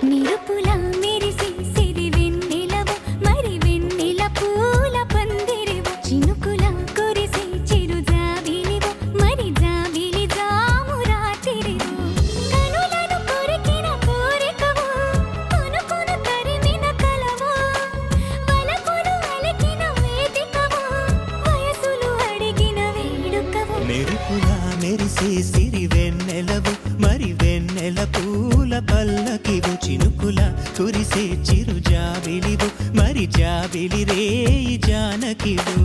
నిరుపుల మెరిసి సిరి వెన్నెలవు మరి వెన్నెల పూల పందిరివు చినుకుల కురిసి చిరు జాబిలివు మరి జాబిలి జాము రాత్రివు కనులను కొరికిన కోరికవు కొనుకొను తరిమిన కలవు వలపులు అలికిన వేదికవు వయసులు అడిగిన వేడుకవు మెరుపుల మెరిసే సిరి వెన్నెలవు మరి వెన్నెల పూల పల్లకివు చినుకుల కురిసే చిరు జాబిలివు మరి జాబిలి రేయి జానకివు